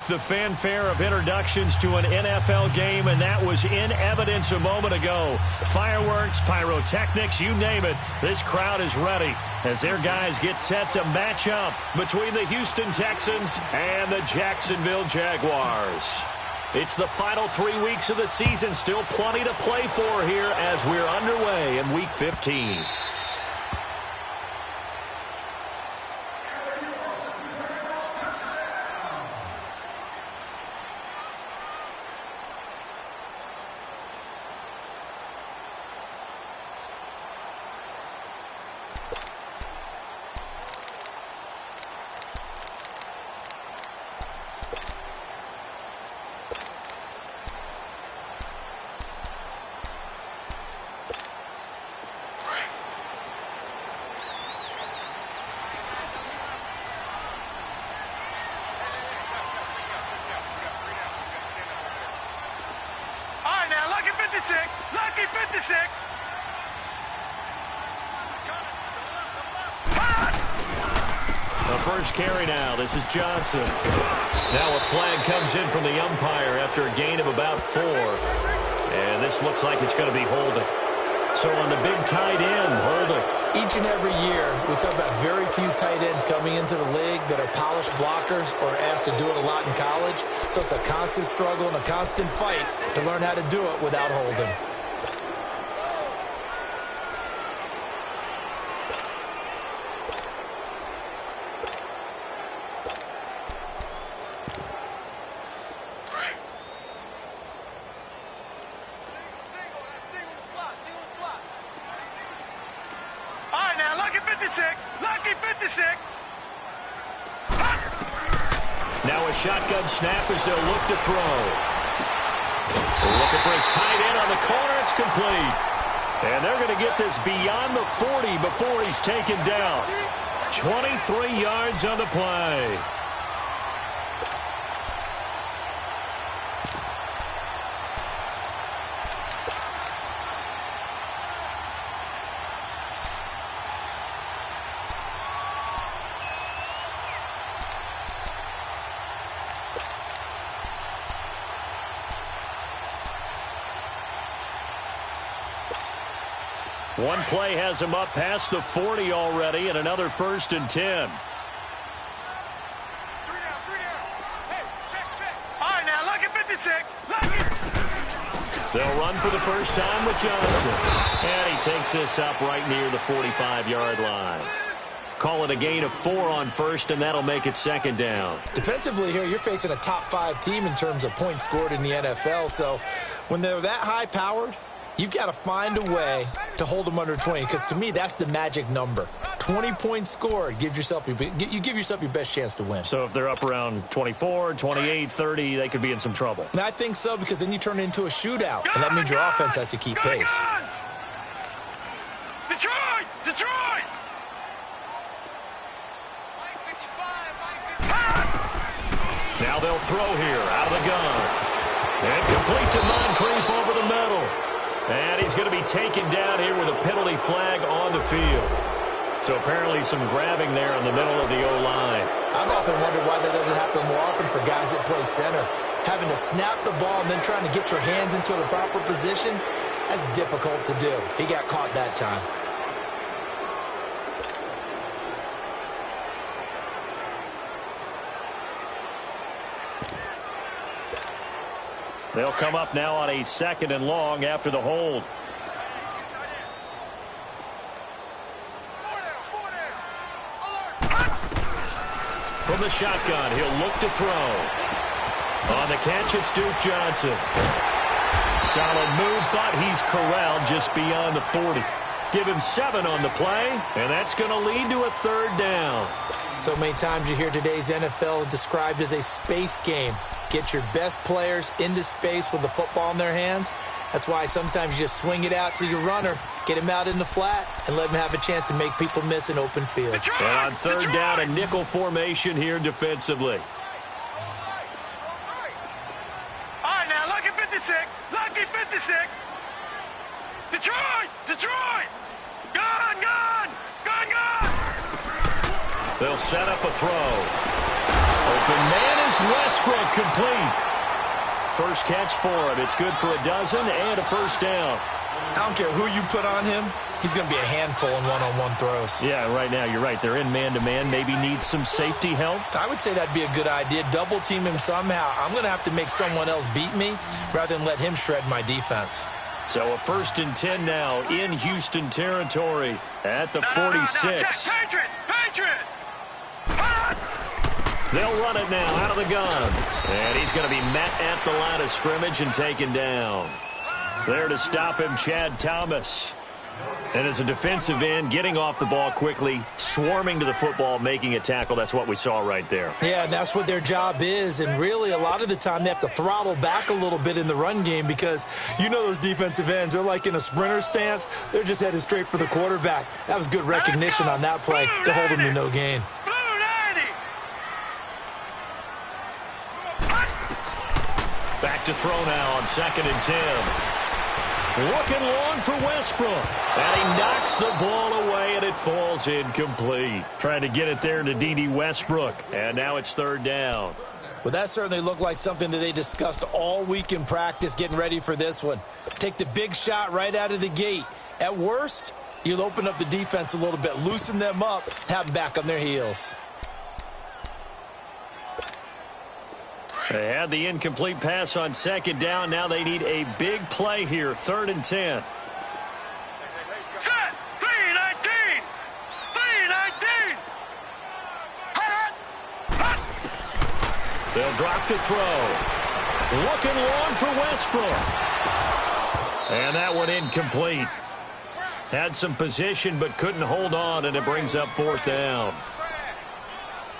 the fanfare of introductions to an NFL game, and that was in evidence a moment ago. Fireworks, pyrotechnics, you name it. This crowd is ready as their guys get set to match up between the Houston Texans and the Jacksonville Jaguars. It's the final 3 weeks of the season. Still plenty to play for here as we're underway in Week 15. Lucky 56. The first carry now. This is Johnson. Now a flag comes in from the umpire after a gain of about 4. And this looks like it's going to be holding. So on the big tight end, holding. Each and every year, we talk about very few tight ends coming into the league that are polished blockers or asked to do it a lot in college. So it's a constant struggle and a constant fight to learn how to do it without holding. Lucky 56. Now a shotgun snap as they'll look to throw. They're looking for his tight end on the corner. It's complete. And they're going to get this beyond the 40 before he's taken down. 23 yards on the play. One play has him up past the 40 already, and another 1st and 10. 3 down. Hey, check. All right, now, Lucky 56. Lucky. They'll run for the first time with Johnson. And he takes this up right near the 45-yard line. Call it a gain of 4 on first, and that'll make it 2nd down. Defensively here, you're facing a top 5 team in terms of points scored in the NFL. So when they're that high-powered, you've got to find a way to hold them under 20, because to me, that's the magic number. 20 points scored, you give yourself your best chance to win. So if they're up around 24, 28, 30, they could be in some trouble. And I think so, because then you turn it into a shootout, and that means your offense has to keep pace. Detroit! Now they'll throw here out of the gun. And complete to Moncrief over the middle. And he's going to be taken down here with a penalty flag on the field. So apparently some grabbing there in the middle of the O-line. I've often wondered why that doesn't happen more often for guys that play center. Having to snap the ball and then trying to get your hands into the proper position, that's difficult to do. He got caught that time. They'll come up now on a 2nd and long after the hold. From the shotgun, he'll look to throw. On the catch, it's Duke Johnson. Solid move, thought he's corralled just beyond the 40. Give him 7 on the play, and that's going to lead to a 3rd down. So many times you hear today's NFL described as a space game. Get your best players into space with the football in their hands. That's why sometimes you just swing it out to your runner, get him out in the flat, and let him have a chance to make people miss an open field. And on 3rd down, a nickel formation here defensively. All right, now, Lucky 56. Lucky 56. Detroit! Gun! They'll set up a throw. Open man is Here's Westbrook, complete. First catch for him. It's good for a dozen and a first down. I don't care who you put on him. He's going to be a handful in one-on-one throws. Yeah, right now you're right. They're in man-to-man. Maybe need some safety help. I would say that'd be a good idea. Double team him somehow. I'm going to have to make someone else beat me rather than let him shred my defense. So a 1st and 10 now in Houston territory at the 46. Patriot! They'll run it now out of the gun. And he's going to be met at the line of scrimmage and taken down. There to stop him, Chad Thomas. And as a defensive end, getting off the ball quickly, swarming to the football, making a tackle. That's what we saw right there. Yeah, and that's what their job is. And really, a lot of the time, they have to throttle back a little bit in the run game because you know those defensive ends, they're like in a sprinter stance. They're just headed straight for the quarterback. That was good recognition on that play to hold him to no gain. Back to throw now on 2nd and 10. Looking long for Westbrook. And he knocks the ball away, and it falls incomplete. Trying to get it there to D.D. Westbrook. And now it's 3rd down. Well, that certainly looked like something that they discussed all week in practice, getting ready for this one. Take the big shot right out of the gate. At worst, you'll open up the defense a little bit, loosen them up, have them back on their heels. They had the incomplete pass on 2nd down. Now they need a big play here. 3rd and 10. Set! 3-19! 3-19! They'll drop to throw. Looking long for Westbrook. And that one incomplete. Had some position but couldn't hold on, and it brings up 4th down.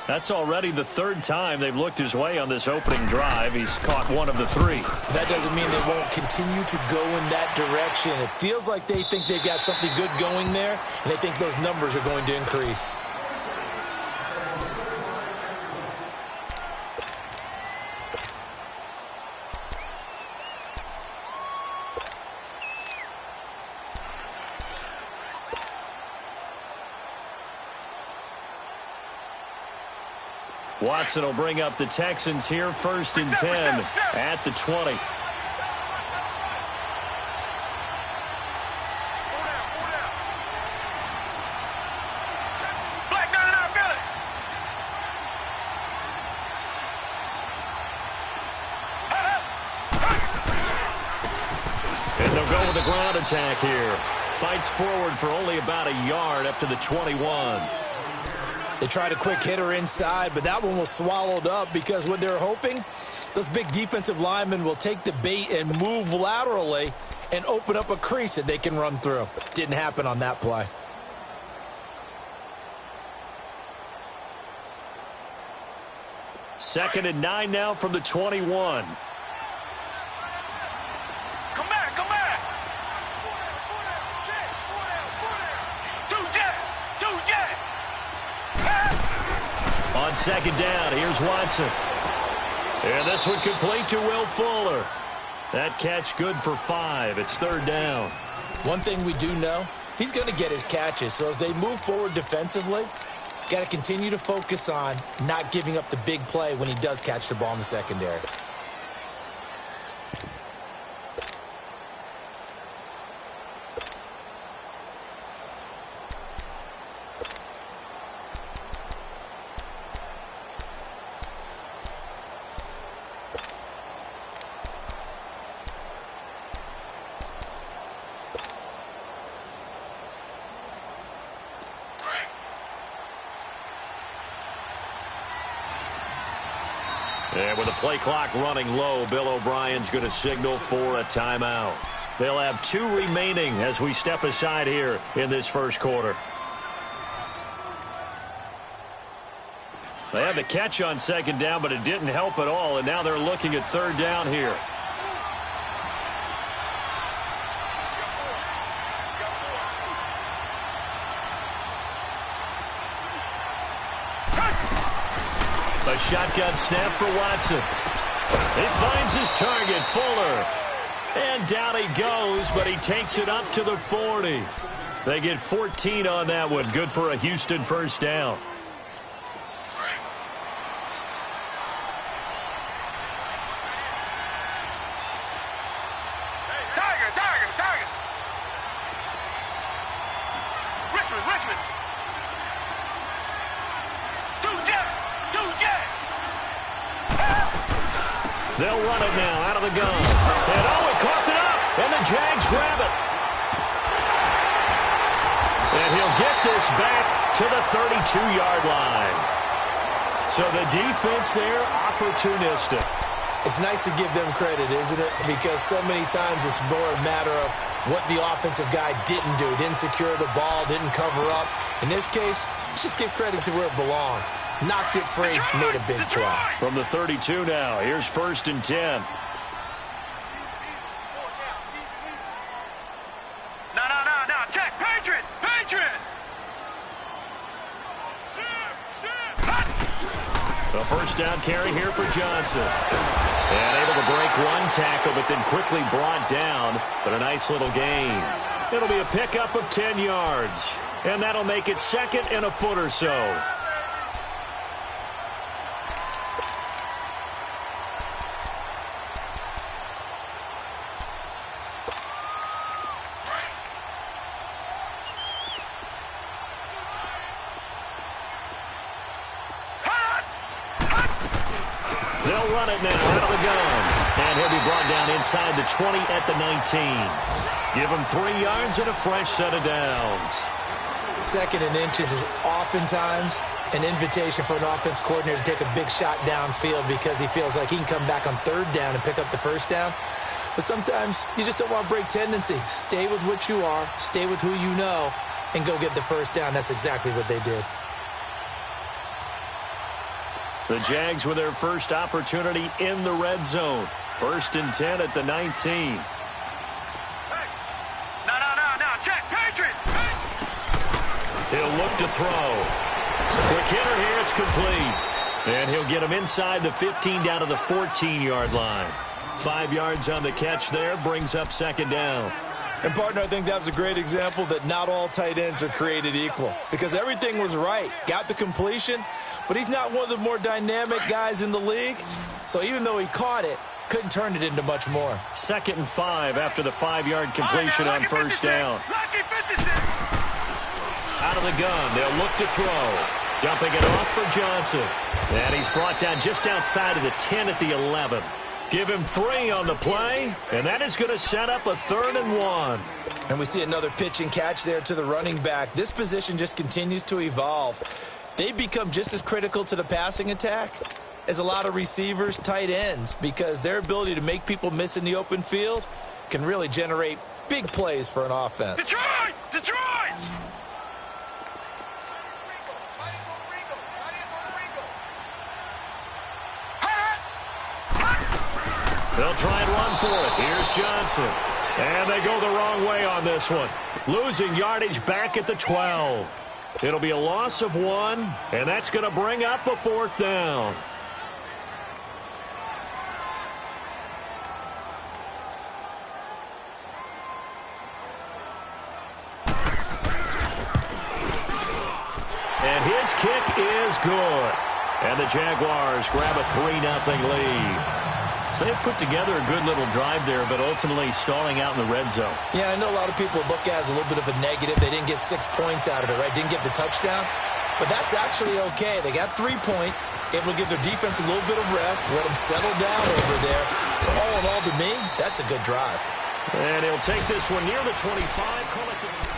That's already the 3rd time they've looked his way on this opening drive. He's caught 1 of the 3. That doesn't mean they won't continue to go in that direction. It feels like they think they've got something good going there, and they think those numbers are going to increase. Watson will bring up the Texans here, 1st and 10 at the 20. And they'll go with the ground attack here. Fights forward for only about a yard up to the 21. They tried a quick hitter inside, but that one was swallowed up because what they're hoping, those big defensive linemen will take the bait and move laterally and open up a crease that they can run through. Didn't happen on that play. Second and 9 now from the 21. Come back! Two jet! On 2nd down, here's Watson. And this one complete to Will Fuller. That catch good for 5. It's 3rd down. One thing we do know, he's going to get his catches. So as they move forward defensively, got to continue to focus on not giving up the big play when he does catch the ball in the secondary. And with the play clock running low, Bill O'Brien's going to signal for a timeout. They'll have 2 remaining as we step aside here in this first quarter. They had the catch on 2nd down, but it didn't help at all, and now they're looking at 3rd down here. A shotgun snap for Watson. He finds his target, Fuller. And down he goes, but he takes it up to the 40. They get 14 on that one. Good for a Houston first down. Freshman. Two jet. They'll run it now out of the gun. And he coughed it up. And the Jags grab it. And he'll get this back to the 32-yard line. So the defense there, opportunistic. It's nice to give them credit, isn't it? Because so many times it's more a matter of what the offensive guy didn't do. Didn't secure the ball, didn't cover up. In this case, let's just give credit to where it belongs. Knocked it free, made a big play. From the 32 now, here's 1st and 10. No. Check. Patriots. A first down carry here for Johnson. And able to break one tackle, but then quickly brought down. But a nice little gain. It'll be a pickup of 10 yards. And that'll make it 2nd and a foot or so. They'll run it now out of the gun. And he'll be brought down inside the 20 at the 19. Give him 3 yards and a fresh set of downs. 2nd and inches is oftentimes an invitation for an offense coordinator to take a big shot downfield because he feels like he can come back on 3rd down and pick up the 1st down. But sometimes you just don't want to break tendency. Stay with what you are, stay with who you know, and go get the 1st down. That's exactly what they did. The Jags with their first opportunity in the red zone. 1st and 10 at the 19. No. Check. Patriots. He'll look to throw. Quick hitter here. It's complete. And he'll get him inside the 15 down to the 14-yard line. 5 yards on the catch there. Brings up 2nd down. And, partner, I think that was a great example that not all tight ends are created equal because everything was right. Got the completion, but he's not one of the more dynamic guys in the league. So even though he caught it, couldn't turn it into much more. 2nd and 5 after the 5-yard completion on 1st down. Lucky 56. Out of the gun, they'll look to throw. Dumping it off for Johnson. And he's brought down just outside of the 10 at the 11. Give him 3 on the play, and that is going to set up a 3rd and 1. And we see another pitch and catch there to the running back. This position just continues to evolve. They've become just as critical to the passing attack as a lot of receivers, tight ends, because their ability to make people miss in the open field can really generate big plays for an offense. Detroit! They'll try and run for it. Here's Johnson. And they go the wrong way on this one. Losing yardage back at the 12. It'll be a loss of 1, and that's going to bring up a 4th down. And his kick is good. And the Jaguars grab a 3-0 lead. So they put together a good little drive there, but ultimately stalling out in the red zone. Yeah, I know a lot of people look at it as a little bit of a negative. They didn't get 6 points out of it, right? Didn't get the touchdown. But that's actually okay. They got 3 points, able to give their defense a little bit of rest, let them settle down over there. So all in all, to me, that's a good drive. And he'll take this one near the 25. Call it the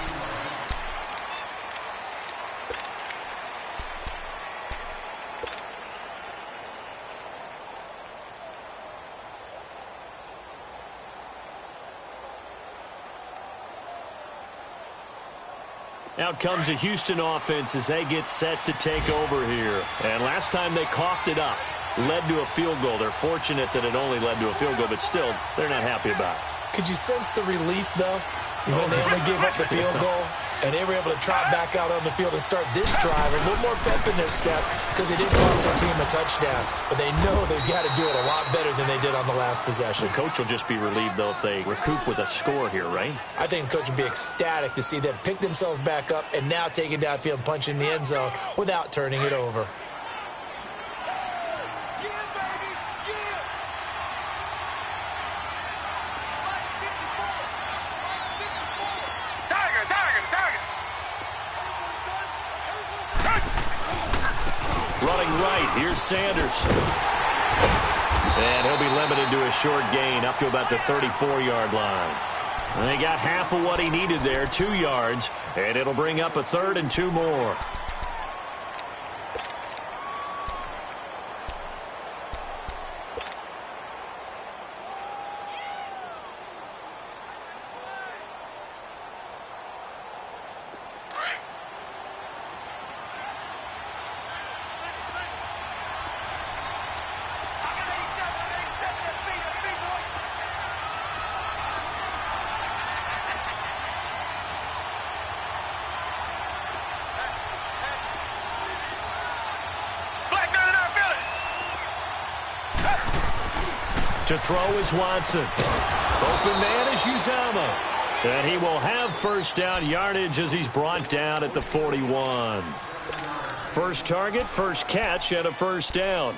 Out comes the Houston offense as they get set to take over here. And last time they coughed it up, led to a field goal. They're fortunate that it only led to a field goal, but still, they're not happy about it. Could you sense the relief, though, when they only gave up the field goal? And they were able to trot back out on the field and start this drive. A little more pep in their step because they didn't cost their team a touchdown. But they know they've got to do it a lot better than they did on the last possession. The coach will just be relieved, though, if they recoup with a score here, right? I think the coach would be ecstatic to see them pick themselves back up and now take it downfield and punch in the end zone without turning it over. looking right. Here's Sanders. And he'll be limited to a short gain up to about the 34-yard line. And he got half of what he needed there, 2 yards, and it'll bring up a 3rd and 2 more. To throw is Watson. Open man is Uzama. And he will have first down yardage as he's brought down at the 41. First target, first catch, and a first down.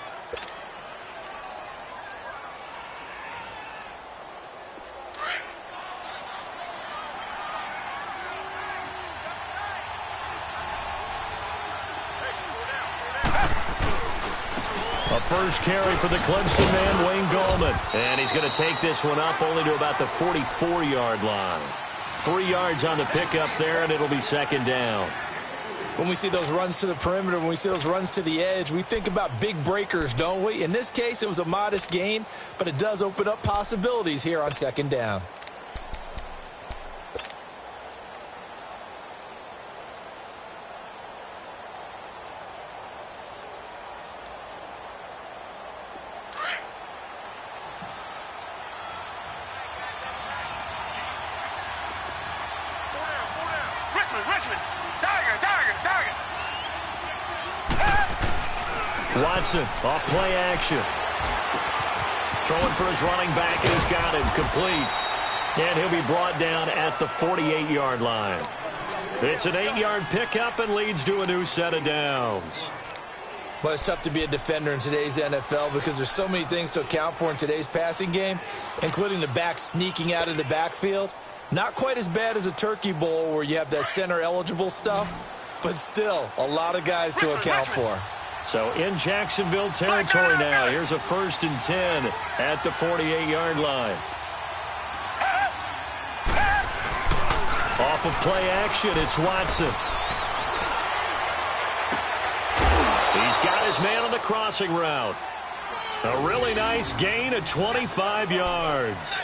First carry for the Clemson man, Wayne Gallman. And he's going to take this one up only to about the 44-yard line. 3 yards on the pickup there, and it'll be second down. When we see those runs to the perimeter, when we see those runs to the edge, we think about big breakers, don't we? In this case, it was a modest gain, but it does open up possibilities here on second down. Watson off play action. Throwing for his running back, and he's got him complete. And he'll be brought down at the 48-yard line. It's an 8-yard pickup and leads to a new set of downs. Well, it's tough to be a defender in today's NFL because there's so many things to account for in today's passing game, including the back sneaking out of the backfield. Not quite as bad as a turkey bowl where you have that center-eligible stuff, but still a lot of guys to account for. So in Jacksonville territory now. Here's a 1st and 10 at the 48-yard line. Off of play action, it's Watson. He's got his man on the crossing route. A really nice gain of 25 yards.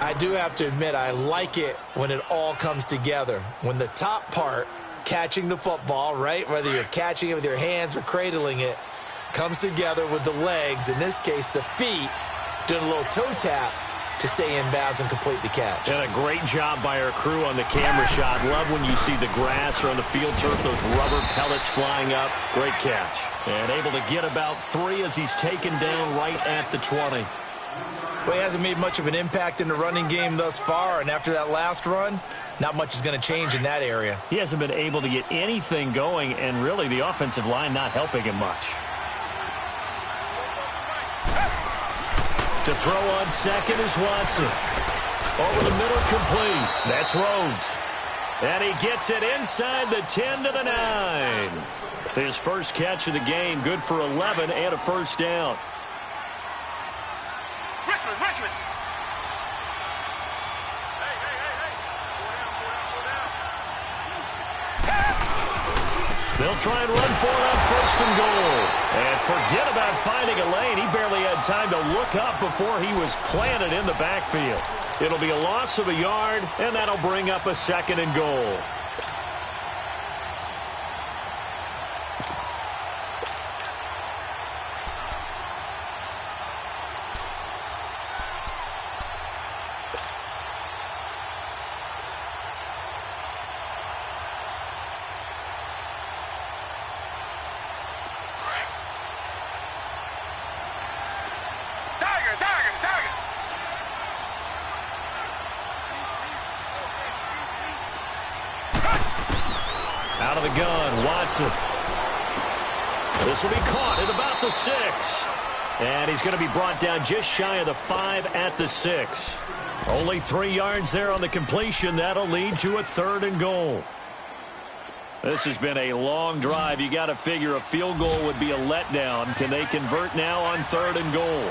I do have to admit, I like it when it all comes together. When the top part, catching the football, right, whether you're catching it with your hands or cradling it, comes together with the legs, in this case the feet, doing a little toe tap to stay in bounds and complete the catch. And a great job by our crew on the camera shot. Love when you see the grass or on the field turf, those rubber pellets flying up. Great catch. And able to get about 3 as he's taken down right at the 20. Well, he hasn't made much of an impact in the running game thus far, and after that last run, not much is going to change in that area. He hasn't been able to get anything going, and really the offensive line not helping him much. To throw on second is Watson. Over the middle, complete. That's Rhodes. And he gets it inside the 10 to the 9. His first catch of the game, good for 11 and a first down. Richmond. They'll try and run for it on 1st and goal. And forget about finding a lane. He barely had time to look up before he was planted in the backfield. It'll be a loss of a yard, and that'll bring up a 2nd and goal. Out of the gun, Watson. This will be caught at about the 6. And he's going to be brought down just shy of the 5 at the 6. Only 3 yards there on the completion. That'll lead to a 3rd and goal. This has been a long drive. You got to figure a field goal would be a letdown. Can they convert now on 3rd and goal?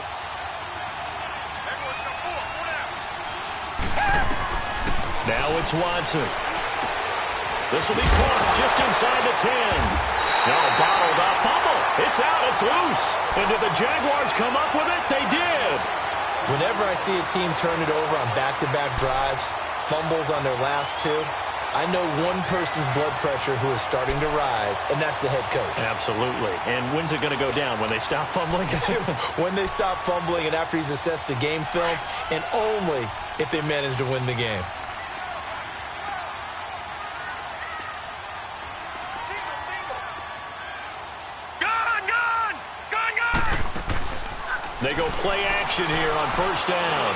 Now it's Watson. This will be caught just inside the 10. No, bottled up. Fumble. It's out. It's loose. And did the Jaguars come up with it? They did. Whenever I see a team turn it over on back-to-back drives, fumbles on their last two, I know one person's blood pressure who is starting to rise, and that's the head coach. Absolutely. And when's it going to go down? When they stop fumbling? When they stop fumbling and after he's assessed the game film, and only if they manage to win the game. They go play action here on 1st down.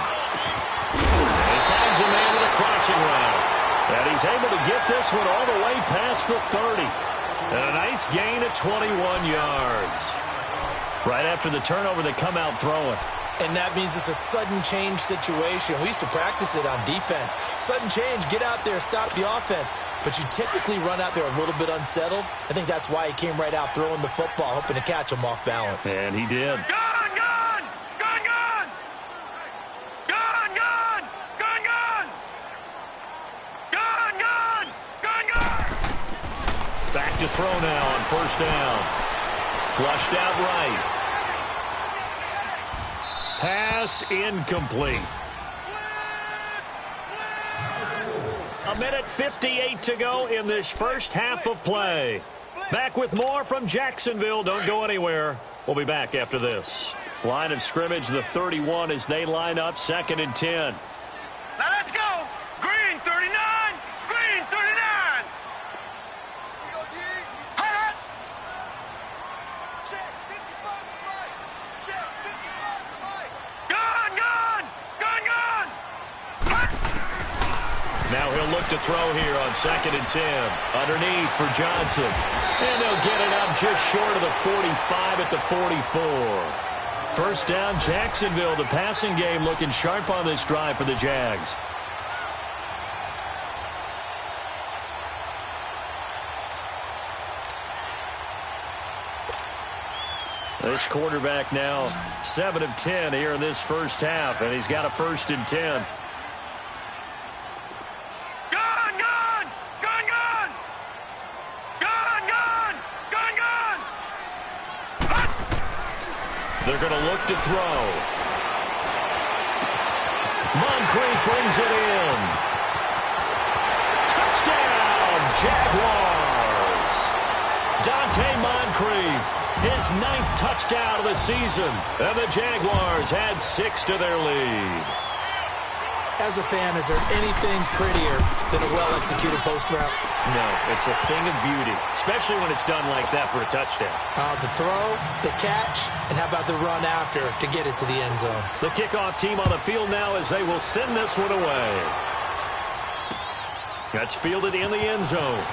And he finds a man with a crossing route. And he's able to get this one all the way past the 30. And a nice gain at 21 yards. Right after the turnover, they come out throwing. And that means it's a sudden change situation. We used to practice it on defense. Sudden change, get out there, stop the offense. But you typically run out there a little bit unsettled. I think that's why he came right out throwing the football, hoping to catch him off balance. And he did. Back to throw now on 1st down. Flushed out right. Pass incomplete. 1:58 to go in this first half of play. Back with more from Jacksonville. Don't go anywhere. We'll be back after this. Line of scrimmage, the 31 as they line up 2nd and 10. Now let's go. Green 39. Green 39. Now he'll look to throw here on 2nd and 10. Underneath for Johnson. And they'll get it up just short of the 45 at the 44. 1st down, Jacksonville. The passing game looking sharp on this drive for the Jags. This quarterback now 7 of 10 here in this first half, and he's got a 1st and 10. They're going to look to throw. Moncrief brings it in. Touchdown, Jaguars. Dante Moncrief, his 9th touchdown of the season. And the Jaguars add 6 to their lead. As a fan, is there anything prettier than a well-executed post route? No, it's a thing of beauty, especially when it's done like that for a touchdown. The throw, the catch, and how about the run after to get it to the end zone? The kickoff team on the field now as they will send this one away. That's fielded in the end zone.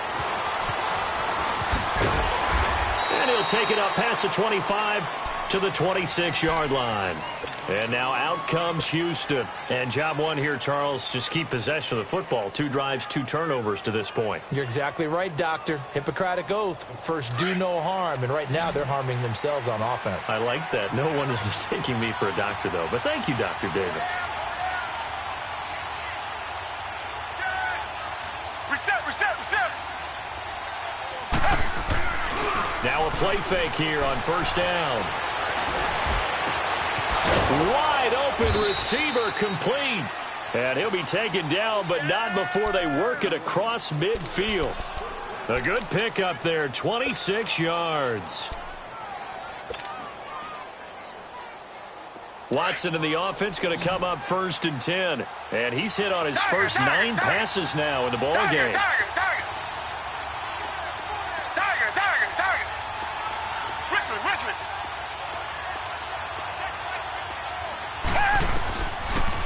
And he'll take it up past the 25 to the 26-yard line. And now out comes Houston. And job one here, Charles, just keep possession of the football. 2 drives, 2 turnovers to this point. You're exactly right, Doctor. Hippocratic oath. First, do no harm. And right now, they're harming themselves on offense. I like that. No one is mistaking me for a doctor, though. But thank you, Dr. Davis. Reset. Now a play fake here on 1st down. Wide open receiver complete. And he'll be taken down, but not before they work it across midfield. A good pickup there, 26 yards. Watson in the offense going to come up 1st and 10. And he's hit on his first 9 passes now in the ball game. Richmond.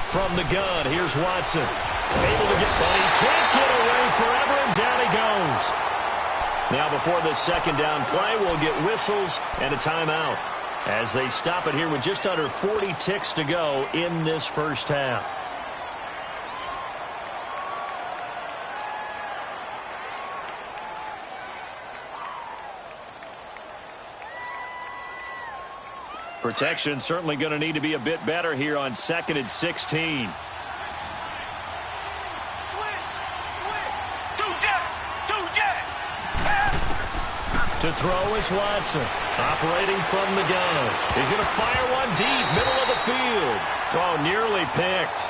From the gun, here's Watson. Able to get, but he can't get away forever, and down he goes. Now before the 2nd down play, we'll get whistles and a timeout as they stop it here with just under 40 ticks to go in this first half. Protection certainly going to need to be a bit better here on 2nd and 16. To throw is Watson, operating from the gun. He's going to fire one deep, middle of the field. Oh, nearly picked.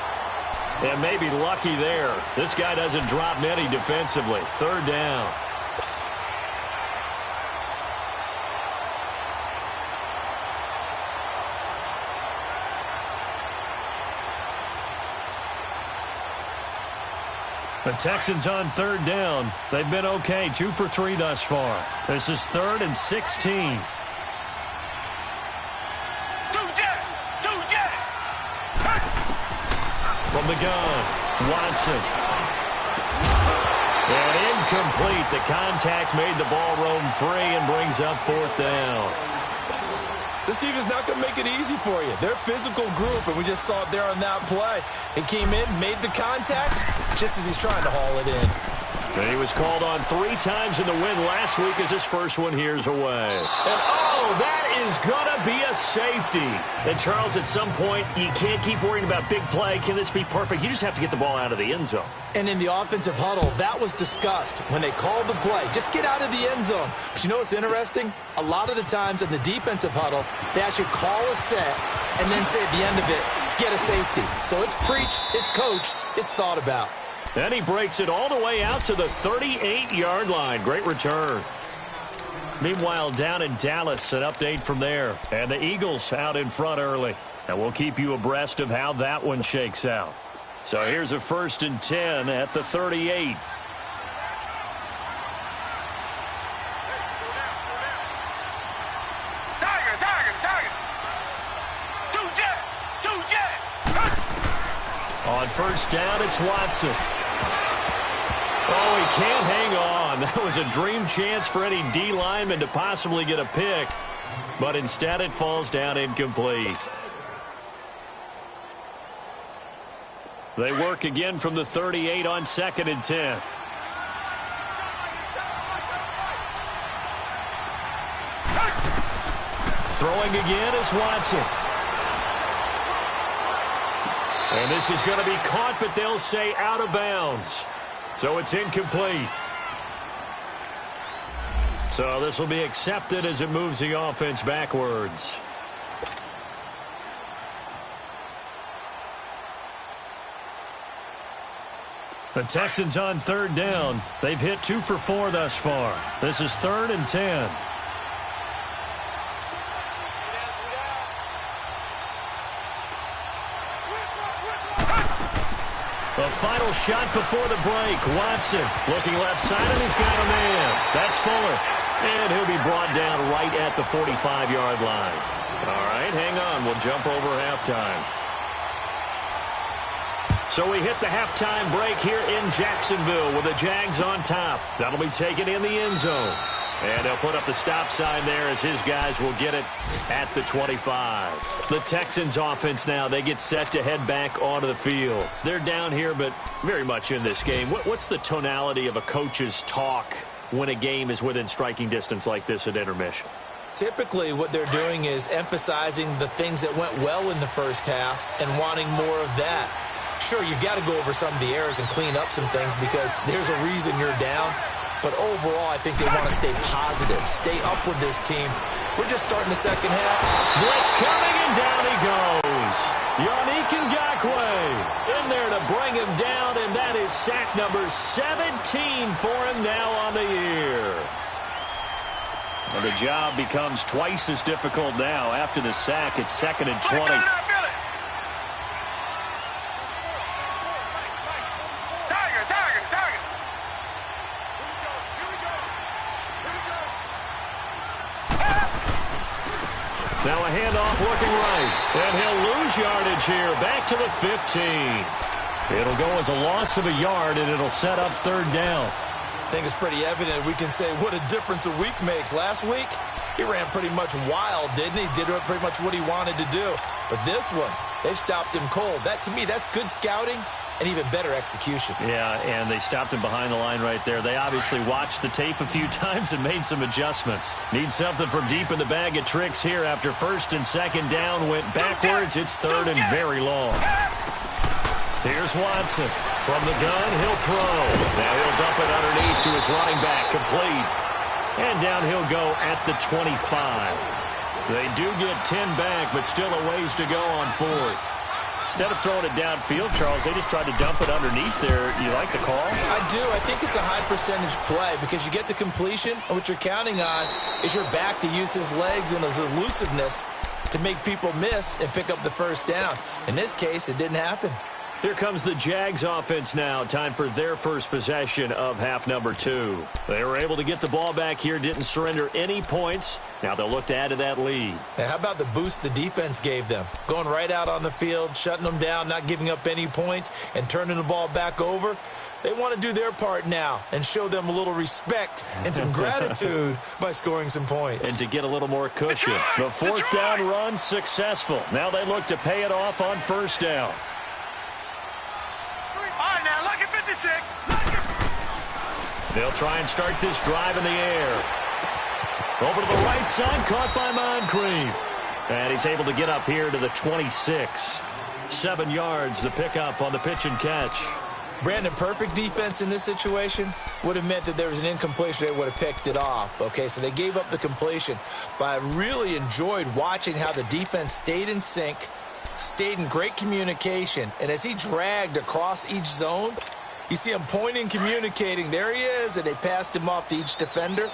And maybe lucky there. This guy doesn't drop many defensively. 3rd down. The Texans on 3rd down. They've been okay, 2 for 3 thus far. This is 3rd and 16. From the gun, Watson. And incomplete. The contact made the ball roam free and brings up 4th down. This team is not going to make it easy for you. They're a physical group, and we just saw it there on that play. He came in, made the contact, just as he's trying to haul it in. And he was called on 3 times in the win last week as his first one here's away. And, oh, that is going to be a safety. And, Charles, at some point, you can't keep worrying about big play. Can this be perfect? You just have to get the ball out of the end zone. And in the offensive huddle, that was discussed when they called the play. Just get out of the end zone. But you know what's interesting? A lot of the times in the defensive huddle, they actually call a set and then say at the end of it, get a safety. So it's preached, it's coached, it's thought about. And he breaks it all the way out to the 38-yard line. Great return. Meanwhile, down in Dallas, an update from there. And the Eagles out in front early. And we'll keep you abreast of how that one shakes out. So here's a 1st and 10 at the 38. On 1st down, it's Watson. Oh, he can't hang on. That was a dream chance for any D lineman to possibly get a pick. But instead it falls down incomplete. They work again from the 38 on 2nd and 10. Throwing again is Watson. And this is going to be caught, but they'll say out of bounds. So it's incomplete. So this will be accepted as it moves the offense backwards. The Texans on 3rd down. They've hit 2 for 4 thus far. This is 3rd and 10. The final shot before the break. Watson looking left side, and he's got a man. That's Fuller. And he'll be brought down right at the 45-yard line. All right, hang on. We'll jump over halftime. So we hit the halftime break here in Jacksonville with the Jags on top. That'll be taken in the end zone. And they'll put up the stop sign there as his guys will get it at the 25. The Texans offense now, they get set to head back onto the field. They're down here, but very much in this game. What's the tonality of a coach's talk when a game is within striking distance like this at intermission? Typically, what they're doing is emphasizing the things that went well in the first half and wanting more of that. Sure, you've got to go over some of the errors and clean up some things because there's a reason you're down. But overall, I think they want to stay positive, stay up with this team. We're just starting the second half. Blitz coming, and down he goes. Yannick Ngakoue in there to bring him down, and that is sack number 17 for him now on the year. And the job becomes twice as difficult now after the sack. It's 2nd and 20. Now a handoff looking right. And he'll lose yardage here. Back to the 15. It'll go as a loss of a yard, and it'll set up 3rd down. I think it's pretty evident. We can say what a difference a week makes. Last week, he ran pretty much wild, didn't he? Did pretty much what he wanted to do. But this one, they stopped him cold. That, to me, that's good scouting and even better execution. Yeah, and they stopped him behind the line right there. They obviously watched the tape a few times and made some adjustments. Need something from deep in the bag of tricks here after first and second down went backwards. It's third and very long. Here's Watson. From the gun, he'll throw. Now he'll dump it underneath to his running back, complete. And down he'll go at the 25. They do get 10 back, but still a ways to go on fourth. Instead of throwing it downfield, Charles, they just tried to dump it underneath there. You like the call? I do. I think it's a high percentage play because you get the completion, and what you're counting on is your back to use his legs and his elusiveness to make people miss and pick up the first down. In this case, it didn't happen. Here comes the Jags offense now. Time for their first possession of half number 2. They were able to get the ball back here, didn't surrender any points. Now they'll look to add to that lead. Now, how about the boost the defense gave them? Going right out on the field, shutting them down, not giving up any points, and turning the ball back over. They want to do their part now and show them a little respect and some gratitude by scoring some points. And to get a little more cushion. The fourth down run successful. Now they look to pay it off on first down. They'll try and start this drive in the air. Over to the right side, caught by Moncrief. And he's able to get up here to the 26. 7 yards, the pickup on the pitch and catch. Brandon, perfect defense in this situation would have meant that there was an incompletion. They would have picked it off. Okay, so they gave up the completion. But I really enjoyed watching how the defense stayed in sync, stayed in great communication. And as he dragged across each zone, you see him pointing, communicating. There he is, and they passed him off to each defender.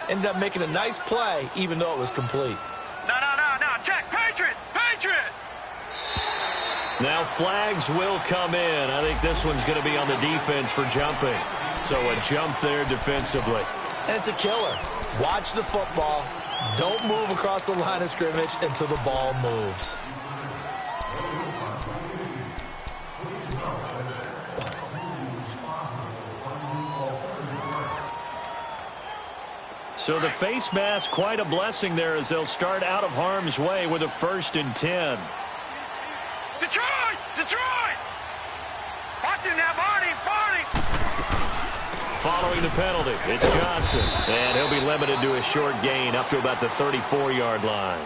Ended up making a nice play, even though it was complete. No, Jack, Patriot! Now flags will come in. I think this one's going to be on the defense for jumping. So a jump there defensively. And it's a killer. Watch the football. Don't move across the line of scrimmage until the ball moves. So the face mask, quite a blessing there as they'll start out of harm's way with a 1st and 10. Detroit! Watch him now, Barney! Following the penalty, it's Johnson. And he'll be limited to a short gain up to about the 34-yard line.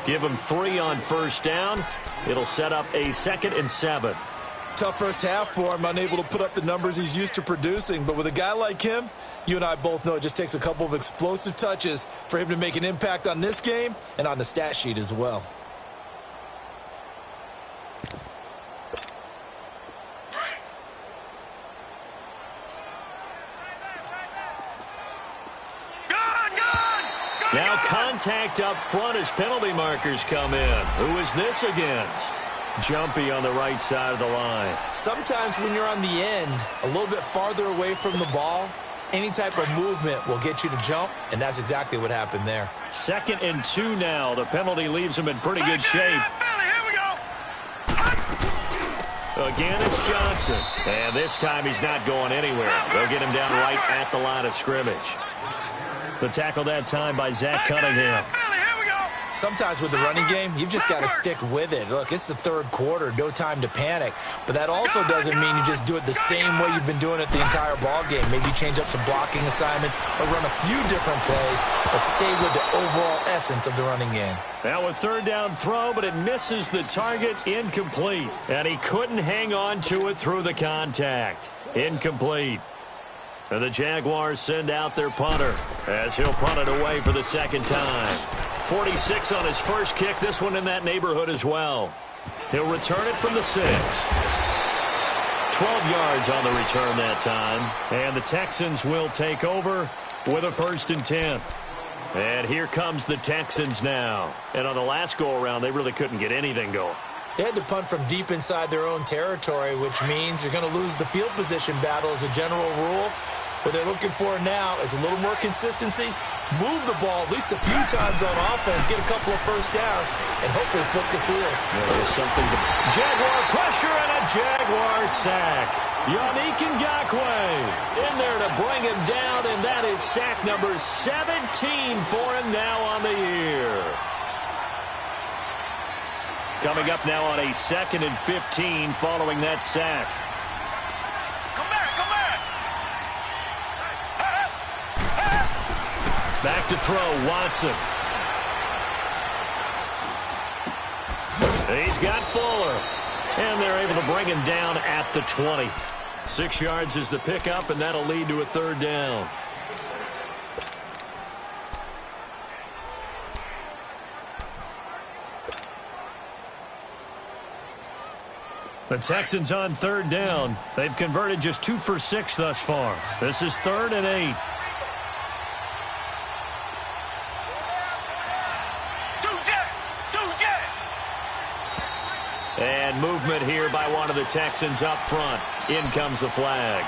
Give him 3 on first down. It'll set up a 2nd and 7. Tough first half for him, unable to put up the numbers he's used to producing. But with a guy like him, you and I both know it just takes a couple of explosive touches for him to make an impact on this game and on the stat sheet as well. Now contact up front as penalty markers come in. Who is this against? Jumpy on the right side of the line. Sometimes when you're on the end, a little bit farther away from the ball, any type of movement will get you to jump, and that's exactly what happened there. 2nd and 2 now. The penalty leaves him in pretty good shape. Again, it's Johnson. And this time he's not going anywhere. They'll get him down right at the line of scrimmage. The tackle that time by Zach Cunningham. Sometimes with the running game, you've just got to stick with it. Look, it's the 3rd quarter, no time to panic. But that also doesn't mean you just do it the same way you've been doing it the entire ball game. Maybe change up some blocking assignments or run a few different plays, but stay with the overall essence of the running game. Now a 3rd down throw, but it misses the target, incomplete. And he couldn't hang on to it through the contact. Incomplete. And the Jaguars send out their punter as he'll punt it away for the 2nd time. 46 on his first kick, this one in that neighborhood as well. He'll return it from the 6. 12 yards on the return that time. And the Texans will take over with a 1st and 10. And here comes the Texans now. And on the last go-around, they really couldn't get anything going. They had to punt from deep inside their own territory, which means you're going to lose the field position battle as a general rule. What they're looking for now is a little more consistency, move the ball at least a few times on offense, get a couple of first downs, and hopefully flip the field. Yeah, there's something to... Jaguar pressure and a Jaguar sack. Yannick Ngakoue in there to bring him down, and that is sack number 17 for him now on the year. Coming up now on a 2nd and 15 following that sack. Back to throw, Watson. He's got Fuller. And they're able to bring him down at the 20. 6 yards is the pickup, and that'll lead to a third down. The Texans on third down. They've converted just 2 for 6 thus far. This is 3rd and 8. And movement here by one of the Texans up front. In comes the flag.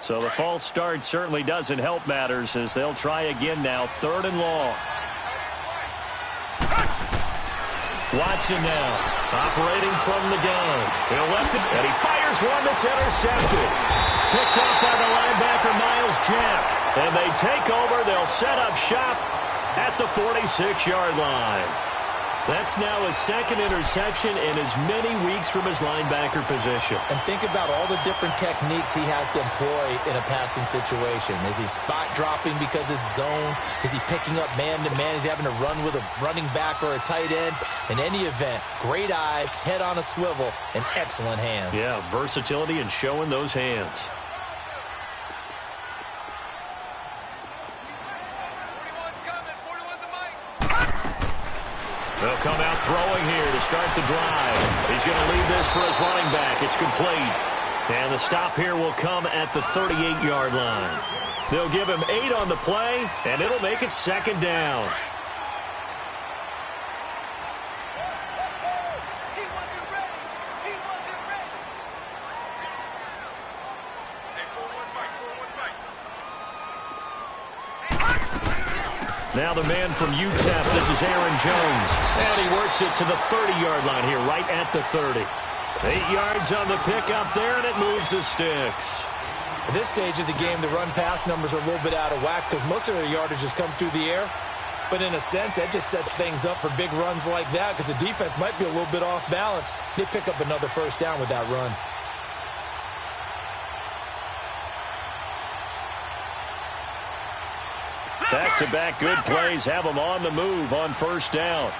So the false start certainly doesn't help matters as they'll try again now. 3rd and long. Watson now operating from the gun. He'll left it, and he fires one that's intercepted. Picked up by the linebacker, Miles Jack. And they take over. They'll set up shop at the 46-yard line. That's now his 2nd interception in as many weeks from his linebacker position. And think about all the different techniques he has to employ in a passing situation. Is he spot dropping because it's zone? Is he picking up man-to-man? Is he having to run with a running back or a tight end? In any event, great eyes, head on a swivel, and excellent hands. Yeah, versatility and showing those hands. They'll come out throwing here to start the drive. He's going to leave this for his running back. It's complete. And the stop here will come at the 38-yard line. They'll give him 8 on the play, and it'll make it 2nd down. Now the man from UTEP, this is Aaron Jones. And he works it to the 30-yard line here, right at the 30. 8 yards on the pickup there, and it moves the sticks. At this stage of the game, the run-pass numbers are a little bit out of whack because most of their yardage has come through the air. But in a sense, that just sets things up for big runs like that because the defense might be a little bit off balance. They pick up another first down with that run. Back-to-back good plays have them on the move on first down.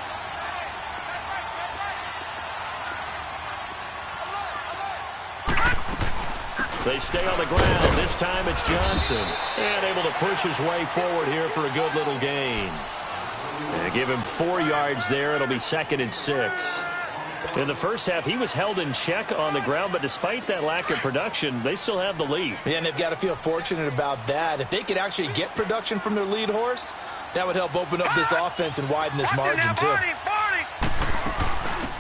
They stay on the ground. This time it's Johnson. And able to push his way forward here for a good little gain. And give him 4 yards there. It'll be 2nd and 6. In the first half, he was held in check on the ground, but despite that lack of production, they still have the lead. Yeah, and they've got to feel fortunate about that. If they could actually get production from their lead horse, that would help open up this offense and widen this margin, too.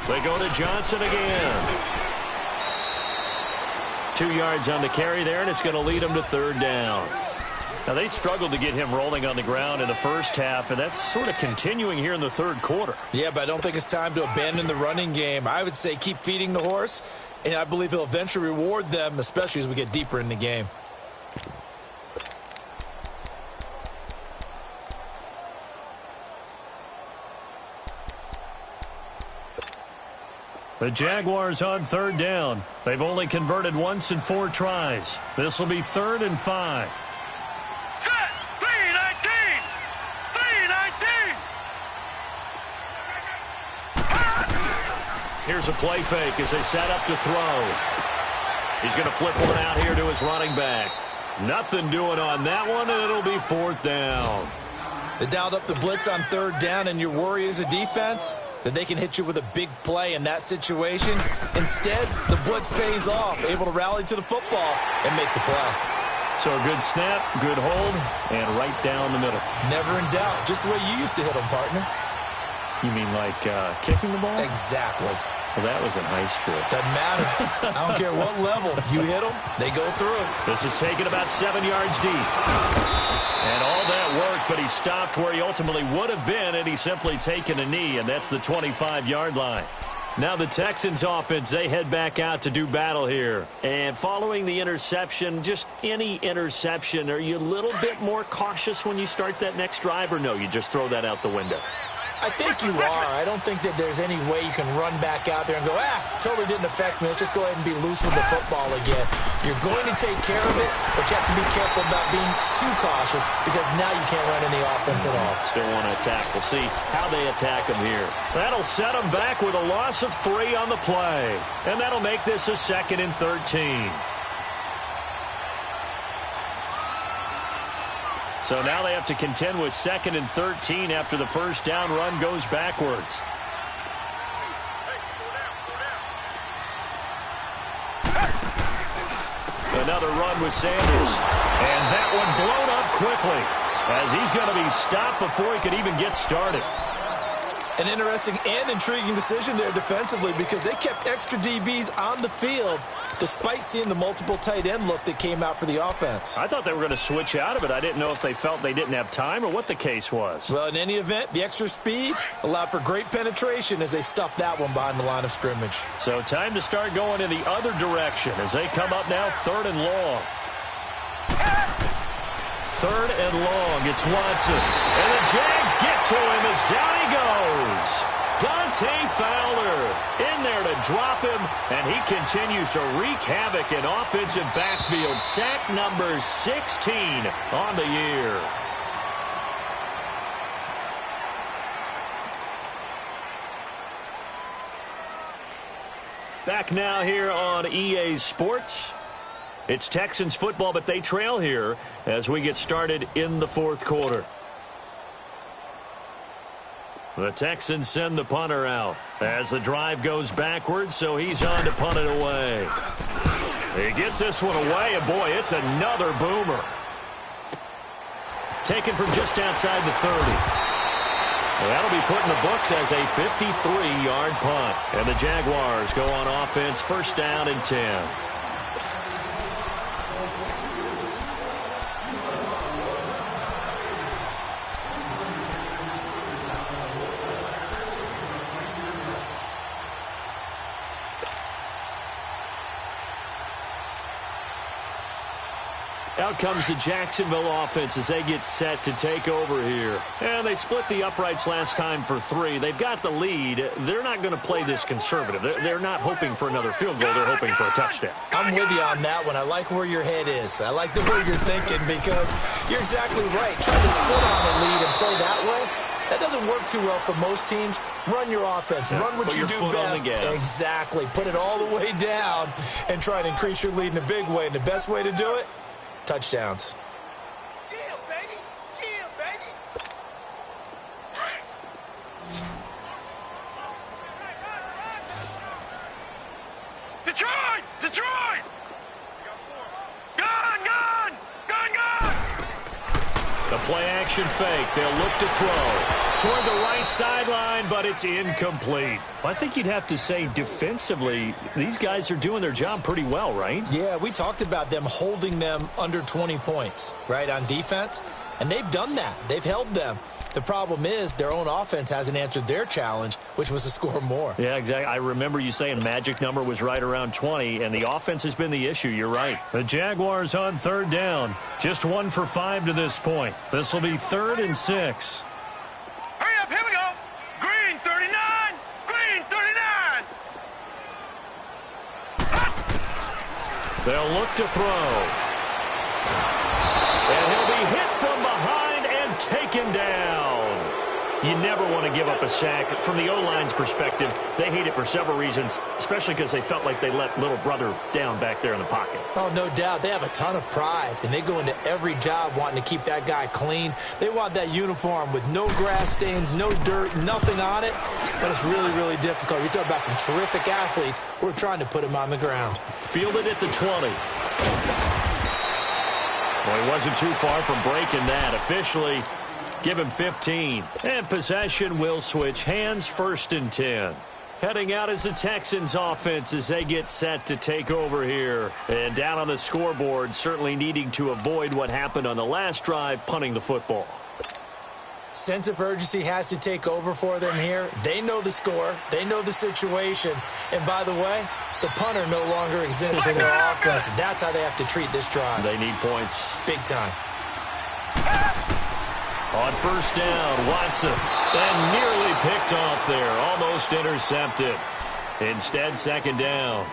They go to Johnson again. 2 yards on the carry there, and it's going to lead them to 3rd down. Now, they struggled to get him rolling on the ground in the first half, and that's sort of continuing here in the 3rd quarter. Yeah, but I don't think it's time to abandon the running game. I would say keep feeding the horse, and I believe he'll eventually reward them, especially as we get deeper in the game. The Jaguars on 3rd down. They've only converted once in 4 tries. This will be 3rd and 5. Set! 3-19! 3-19! Here's a play fake as they set up to throw. He's going to flip one out here to his running back. Nothing doing on that one, and it'll be 4th down. They dialed up the blitz on 3rd down, and your worry as a defense that they can hit you with a big play in that situation. Instead, the blitz pays off, able to rally to the football and make the play. So a good snap, good hold, and right down the middle. Never in doubt. Just the way you used to hit them, partner. You mean like kicking the ball? Exactly. Well, that was in high school. Doesn't matter. I don't care what level. You hit them, they go through. This is taken about 7 yards deep. And all that work but he stopped where he ultimately would have been, and he's simply taken a knee, and that's the 25-yard line. Now the Texans offense, they head back out to do battle here. And following the interception, just any interception, are you a little bit more cautious when you start that next drive, or no, you just throw that out the window? I think you are. I don't think that there's any way you can run back out there and go, totally didn't affect me. Let's just go ahead and be loose with the football again. You're going to take care of it, but you have to be careful about being too cautious because now you can't run any offense at all. Still want to attack. We'll see how they attack them here. That'll set them back with a loss of 3 on the play. And that'll make this a 2nd and 13. So now they have to contend with 2nd and 13 after the first down run goes backwards. Another run with Sanders. And that one blown up quickly as he's going to be stopped before he could even get started. An interesting and intriguing decision there defensively because they kept extra DBs on the field despite seeing the multiple tight end look that came out for the offense. I thought they were going to switch out of it. I didn't know if they felt they didn't have time or what the case was. Well, in any event, the extra speed allowed for great penetration as they stuffed that one behind the line of scrimmage. So time to start going in the other direction as they come up now 3rd and long. 3rd and long. It's Watson. And the Jags get to him as down he goes. Dante Fowler in there to drop him, and he continues to wreak havoc in offensive backfield. Sack number 16 on the year. Back now here on EA Sports. It's Texans football, but they trail here as we get started in the 4th quarter. The Texans send the punter out as the drive goes backwards, so he's on to punt it away. He gets this one away, and boy, it's another boomer. Taken from just outside the 30. Well, that'll be put in the books as a 53-yard punt. And the Jaguars go on offense, 1st down and 10. Out comes the Jacksonville offense as they get set to take over here. And they split the uprights last time for 3. They've got the lead. They're not going to play this conservative. They're not hoping for another field goal. They're hoping for a touchdown. I'm with you on that one. I like where your head is. I like the way you're thinking because you're exactly right. Trying to sit on the lead and play that way, that doesn't work too well for most teams. Run your offense. Run what you do best. Exactly. Put it all the way down and try to increase your lead in a big way. And the best way to do it, touchdowns. Yeah, baby. Yeah, baby. Detroit! Detroit! Gone! Gone! Gone! Gone! The play action fake. They'll look to throw toward the right sideline, but it's incomplete. I think you'd have to say defensively, these guys are doing their job pretty well, right? Yeah, we talked about them holding them under 20 points, right, on defense, and they've done that. They've held them. The problem is their own offense hasn't answered their challenge, which was to score more. Yeah, exactly. I remember you saying magic number was right around 20, and the offense has been the issue. You're right. The Jaguars on 3rd down. Just 1 for 5 to this point. This will be 3rd and 6. Hurry up, here we go. Green 39. Green 39. They'll look to throw. And he'll be hit from behind and taken down. You never want to give up a sack. From the O-line's perspective, they hate it for several reasons, especially because they felt like they let little brother down back there in the pocket. Oh, no doubt. They have a ton of pride, and they go into every job wanting to keep that guy clean. They want that uniform with no grass stains, no dirt, nothing on it, but it's really, really difficult. You're talking about some terrific athletes who are trying to put him on the ground. Fielded at the 20. Well, he wasn't too far from breaking that. Officially, give him 15. And possession will switch hands, 1st and 10. Heading out is the Texans offense as they get set to take over here. And down on the scoreboard, certainly needing to avoid what happened on the last drive, punting the football. Sense of urgency has to take over for them here. They know the score. They know the situation. And by the way, the punter no longer exists for their offense. That's how they have to treat this drive. They need points. Big time. On first down, Watson. And nearly picked off there. Almost intercepted. Instead, second down.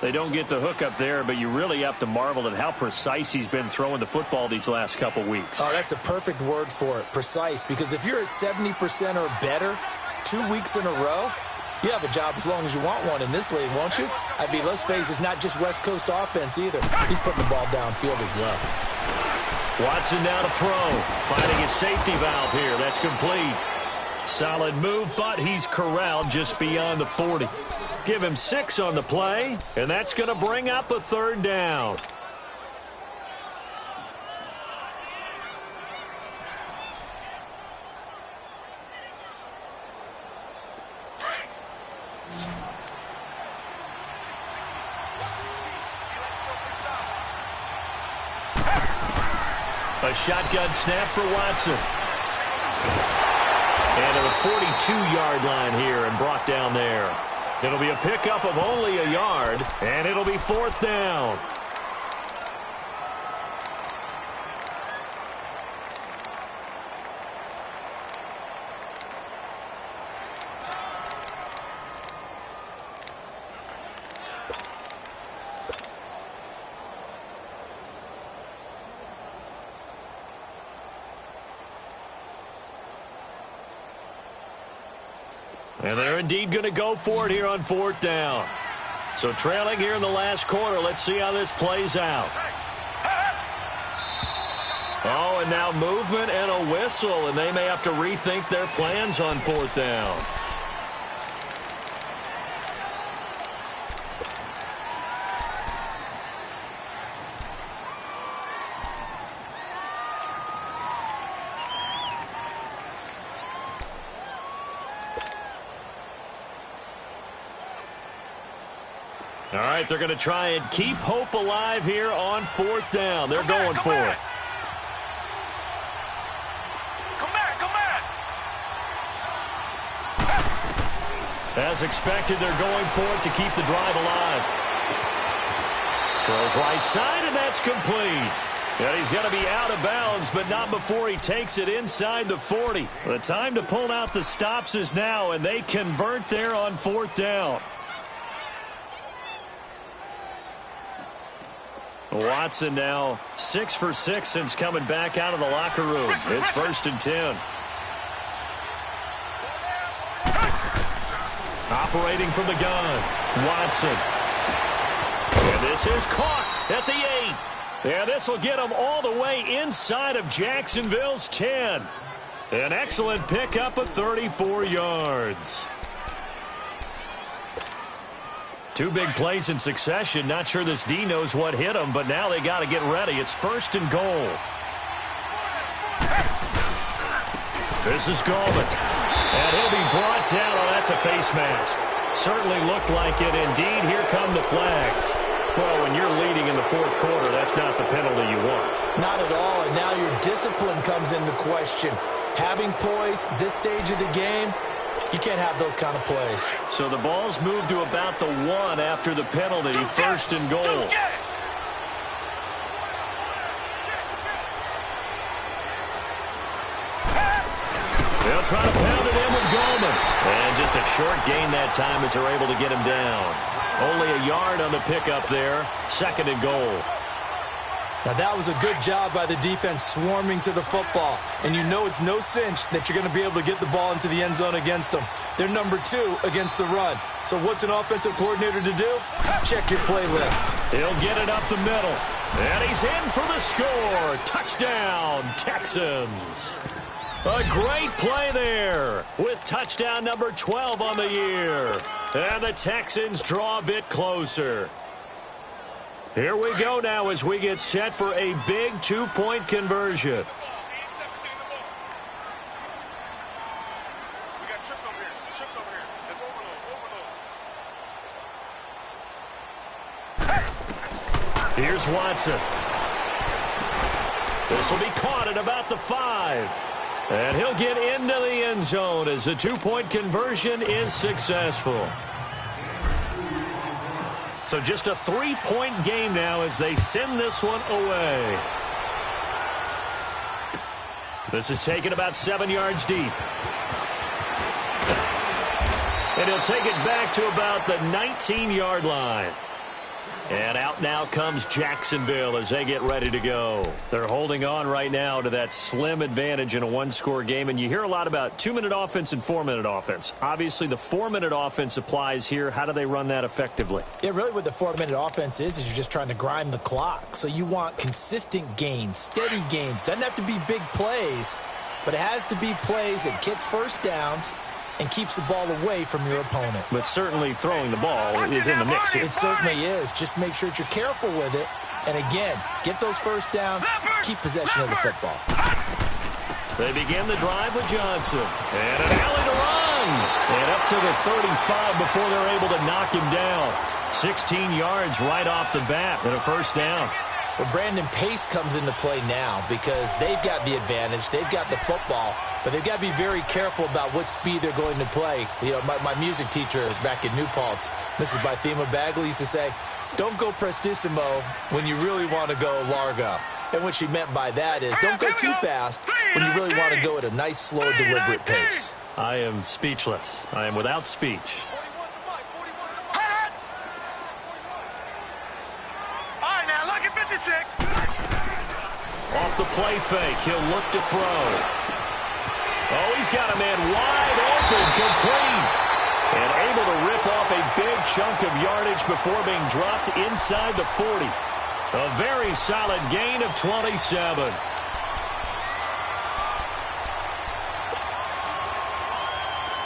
They don't get the hook up there, but you really have to marvel at how precise he's been throwing the football these last couple weeks. Oh, that's the perfect word for it, precise. Because if you're at 70% or better 2 weeks in a row, you have a job as long as you want one in this league, won't you? I mean, let's face it, it's not just West Coast offense either. He's putting the ball downfield as well. Watson now to throw. Finding his safety valve here. That's complete. Solid move, but he's corralled just beyond the 40. Give him 6 on the play, and that's going to bring up a third down. A shotgun snap for Watson. And to the 42-yard line here and brought down there. It'll be a pickup of only a yard, and it'll be fourth down. And they're indeed going to go for it here on fourth down. So trailing here in the last quarter. Let's see how this plays out. Oh, and now movement and a whistle, and they may have to rethink their plans on fourth down. All right, they're going to try and keep hope alive here on fourth down. They're going for it. Come back. As expected, they're going for it to keep the drive alive. Throws right side, and that's complete. And he's going to be out of bounds, but not before he takes it inside the 40. The time to pull out the stops is now, and they convert there on fourth down. Watson now 6 for 6 since coming back out of the locker room. It's 1st and 10. Operating from the gun, Watson. And this is caught at the 8. And this will get him all the way inside of Jacksonville's 10. An excellent pickup of 34 yards. 2 big plays in succession. Not sure this D knows what hit him, but now they got to get ready. It's 1st and goal. This is Gallman. And he'll be brought down. Oh, that's a face mask. Certainly looked like it. Indeed, here come the flags. Well, when you're leading in the 4th quarter, that's not the penalty you want. Not at all, and now your discipline comes into question. Having poise this stage of the game, you can't have those kind of plays. So the ball's moved to about the 1 after the penalty, 1st and goal. They'll try to pound it in with Gallman. And just a short gain that time as they're able to get him down. Only a yard on the pickup there, 2nd and goal. Now that was a good job by the defense swarming to the football. And you know it's no cinch that you're going to be able to get the ball into the end zone against them. They're number 2 against the run. So what's an offensive coordinator to do? Check your playlist. He'll get it up the middle. And he's in for the score. Touchdown, Texans. A great play there with touchdown number 12 on the year. And the Texans draw a bit closer. Here we go now as we get set for a big 2-point conversion. Here's Watson. This will be caught at about the 5. And he'll get into the end zone as the two-point conversion is successful. So just a three-point game now as they send this one away. This is taken about 7 yards deep. And he'll take it back to about the 19-yard line. And out now comes Jacksonville as they get ready to go. They're holding on right now to that slim advantage in a one-score game. And you hear a lot about 2-minute offense and 4-minute offense. Obviously, the 4-minute offense applies here. How do they run that effectively? Yeah, really what the 4-minute offense is you're just trying to grind the clock. So you want consistent gains, steady gains. Doesn't have to be big plays, but it has to be plays that gets first downs and keeps the ball away from your opponent. But certainly throwing the ball is in the mix here. It certainly is. Just make sure that you're careful with it. And again, get those first downs, keep possession of the football. They begin the drive with Johnson. And an alley to run. And up to the 35 before they're able to knock him down. 16 yards right off the bat and a first down. Well, Brandon, pace comes into play now because they've got the advantage. They've got the football, but they've got to be very careful about what speed they're going to play. You know, my music teacher back in New Paltz, Mrs. Bythema Bagley, used to say, don't go prestissimo when you really want to go largo. And what she meant by that is don't go too fast when you really want to go at a nice, slow, deliberate pace. I am speechless. I am without speech. Off the play fake, he'll look to throw. Oh, he's got a man wide open, complete. And able to rip off a big chunk of yardage before being dropped inside the 40. A very solid gain of 27.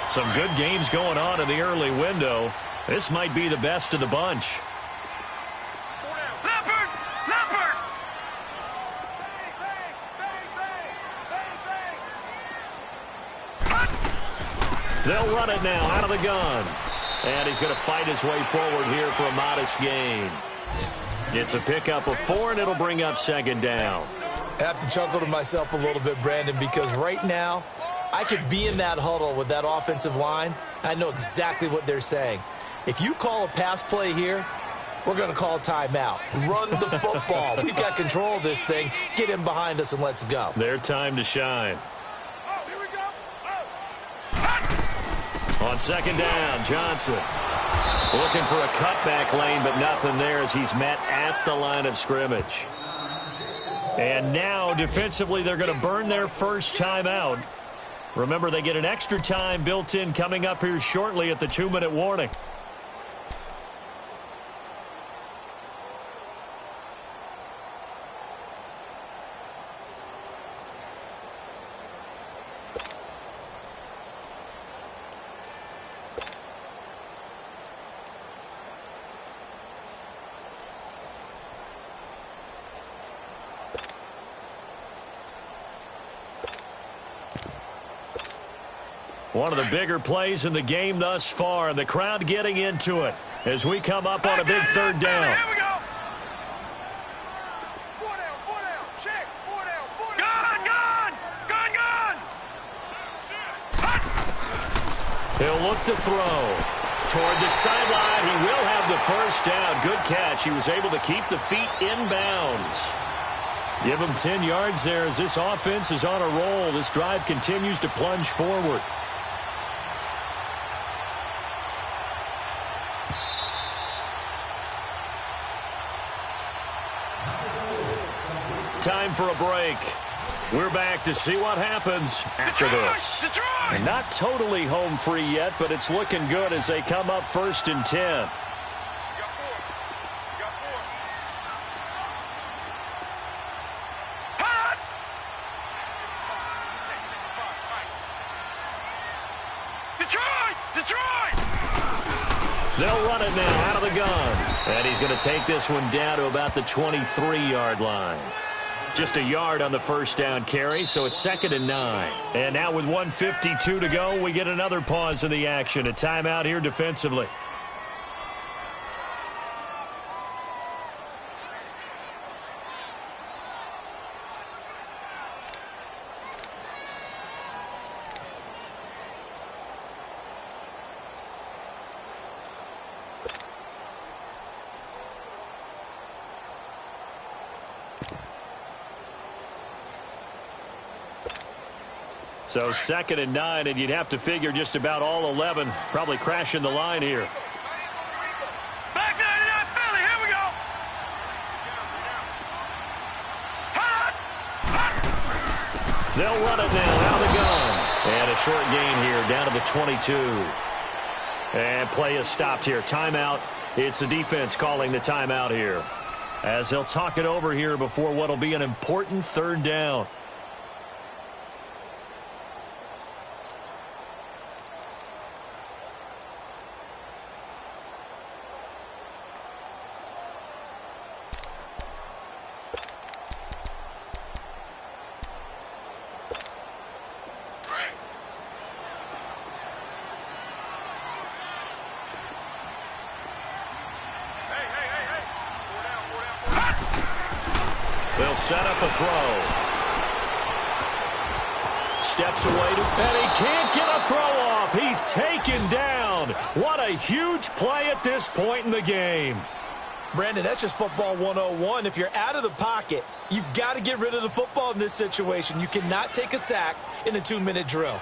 Some good games going on in the early window. This might be the best of the bunch. They'll run it now out of the gun. And he's going to fight his way forward here for a modest gain. It's a pickup of 4, and it'll bring up second down. I have to chuckle to myself a little bit, Brandon, because right now I could be in that huddle with that offensive line. I know exactly what they're saying. If you call a pass play here, we're going to call a timeout. Run the football. We've got control of this thing. Get in behind us and let's go. Their time to shine. On second down, Johnson looking for a cutback lane, but nothing there as he's met at the line of scrimmage. And now, defensively, they're going to burn their first timeout. Remember, they get an extra time built in coming up here shortly at the 2-minute warning. One of the bigger plays in the game thus far, and the crowd getting into it as we come up on a big third down. Here we go. 4 down, check. 4 down. Gun. He'll look to throw. Toward the sideline, he will have the first down. Good catch. He was able to keep the feet inbounds. Give him 10 yards there as this offense is on a roll. This drive continues to plunge forward. Time for a break. We're back to see what happens after this. And not totally home free yet, but it's looking good as they come up 1st and 10. They'll run it now out of the gun. And he's going to take this one down to about the 23-yard line. Just a yard on the first down carry, so it's 2nd and 9. And now with 1:52 to go, we get another pause in the action. A timeout here defensively. So 2nd and 9, and you'd have to figure just about all 11 probably crashing the line here. Back 99 Philly, here we go. They'll run it now out of the gun. And a short gain here down to the 22. And play is stopped here. Timeout. It's the defense calling the timeout here, as they'll talk it over here before what will be an important 3rd down. They'll set up a throw. Steps away, and he can't get a throw off. He's taken down. What a huge play at this point in the game. Brandon, that's just football 101. If you're out of the pocket, you've got to get rid of the football in this situation. You cannot take a sack in a 2-minute drill.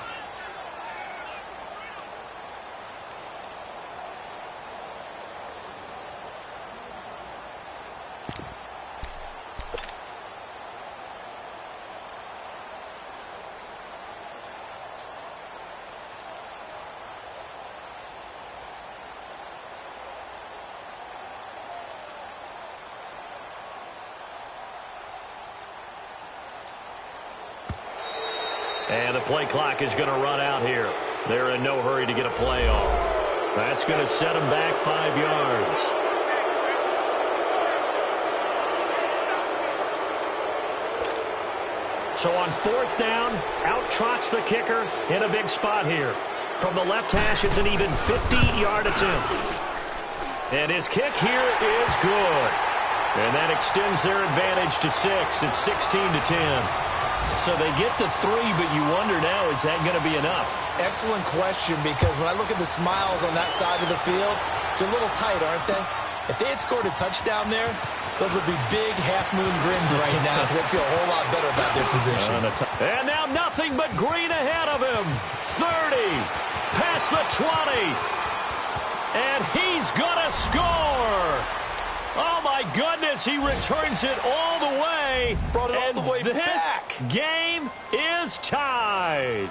And the play clock is going to run out here. They're in no hurry to get a play off. That's going to set them back 5 yards. So on 4th down, out trots the kicker in a big spot here. From the left hash, it's an even 50-yard attempt. And his kick here is good. And that extends their advantage to 6. It's 16-10. So they get the 3, but you wonder now, is that going to be enough? Excellent question, because when I look at the smiles on that side of the field, they're a little tight, aren't they? If they had scored a touchdown there, those would be big half-moon grins right now, because they feel a whole lot better about their position. And now nothing but green ahead of him. 30, past the 20, and he's going to score. Oh, my goodness, he returns it all the way. Brought it all the way back. This game is tied.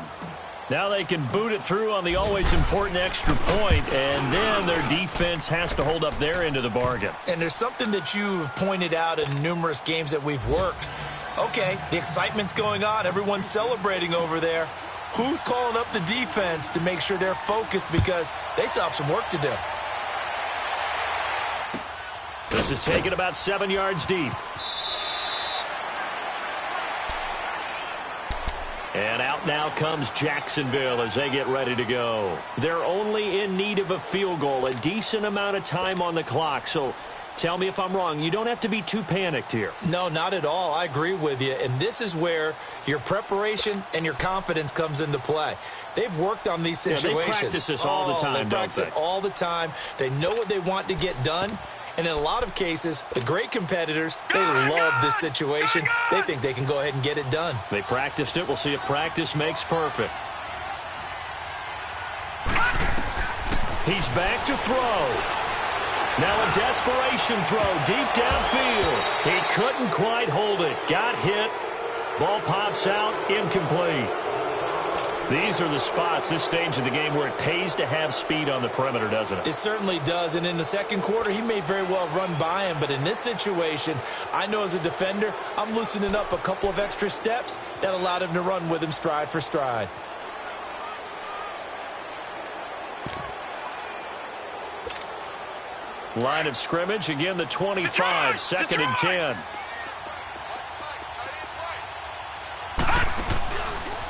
Now they can boot it through on the always important extra point, and then their defense has to hold up their end of the bargain. And there's something that you've pointed out in numerous games that we've worked. Okay, the excitement's going on. Everyone's celebrating over there. Who's calling up the defense to make sure they're focused, because they still have some work to do. This is taken about 7 yards deep. And out now comes Jacksonville as they get ready to go. They're only in need of a field goal, a decent amount of time on the clock. So tell me if I'm wrong. You don't have to be too panicked here. No, not at all. I agree with you. And this is where your preparation and your confidence comes into play. They've worked on these situations. They practice this all the time, they practice it all the time. They know what they want to get done. And in a lot of cases, the great competitors, they love this situation. They think they can go ahead and get it done. They practiced it. We'll see if practice makes perfect. He's back to throw. Now a desperation throw deep downfield. He couldn't quite hold it. Got hit. Ball pops out. Incomplete. These are the spots, this stage of the game, where it pays to have speed on the perimeter, doesn't it? It certainly does. And in the second quarter, he may very well run by him. But in this situation, I know as a defender, I'm loosening up a couple of extra steps that allowed him to run with him stride for stride. Line of scrimmage, again the 25, 2nd and 10.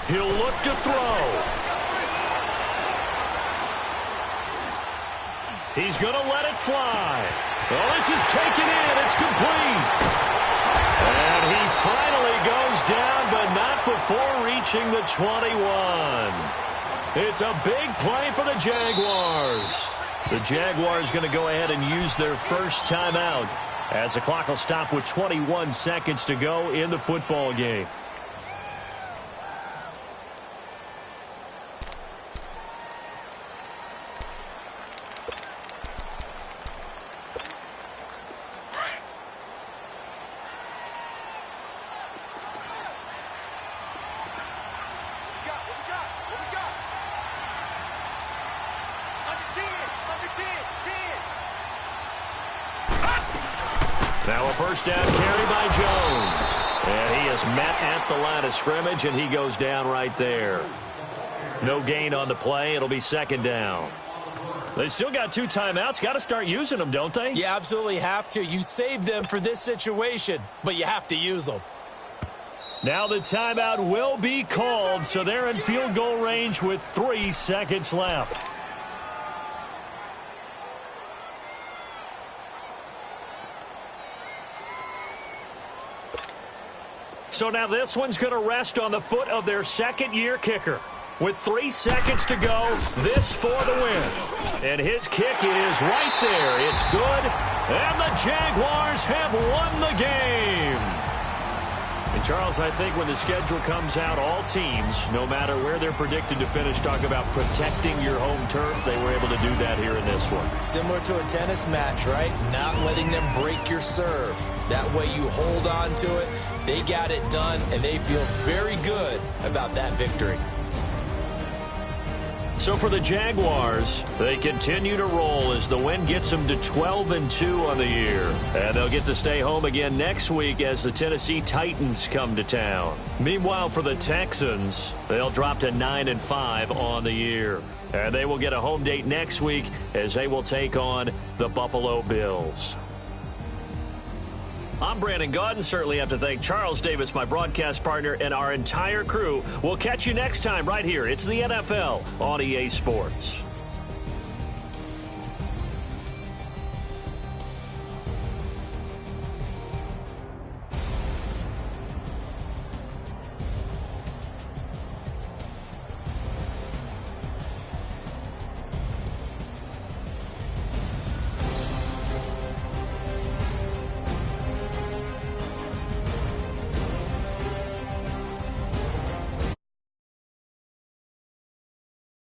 He'll look to throw. He's going to let it fly. Well, this is taken in. It's complete. And he finally goes down, but not before reaching the 21. It's a big play for the Jaguars. The Jaguars going to go ahead and use their first timeout as the clock will stop with 21 seconds to go in the football game. Now a first down carry by Jones. And he is met at the line of scrimmage, and he goes down right there. No gain on the play. It'll be second down. They still got 2 timeouts. Got to start using them, don't they? You absolutely have to. You save them for this situation, but you have to use them. Now the timeout will be called, so they're in field goal range with 3 seconds left. So now this one's going to rest on the foot of their second-year kicker. With 3 seconds to go, this for the win. And his kick is right there. It's good, and the Jaguars have won the game. And, Charles, I think when the schedule comes out, all teams, no matter where they're predicted to finish, talk about protecting your home turf. They were able to do that here in this one. Similar to a tennis match, right? Not letting them break your serve. That way you hold on to it. They got it done, and they feel very good about that victory. So for the Jaguars, they continue to roll as the win gets them to 12-2 on the year. And they'll get to stay home again next week as the Tennessee Titans come to town. Meanwhile, for the Texans, they'll drop to 9-5 on the year. And they will get a home date next week as they will take on the Buffalo Bills. I'm Brandon Gaudin. Certainly have to thank Charles Davis, my broadcast partner, and our entire crew. We'll catch you next time right here. It's the NFL on EA Sports.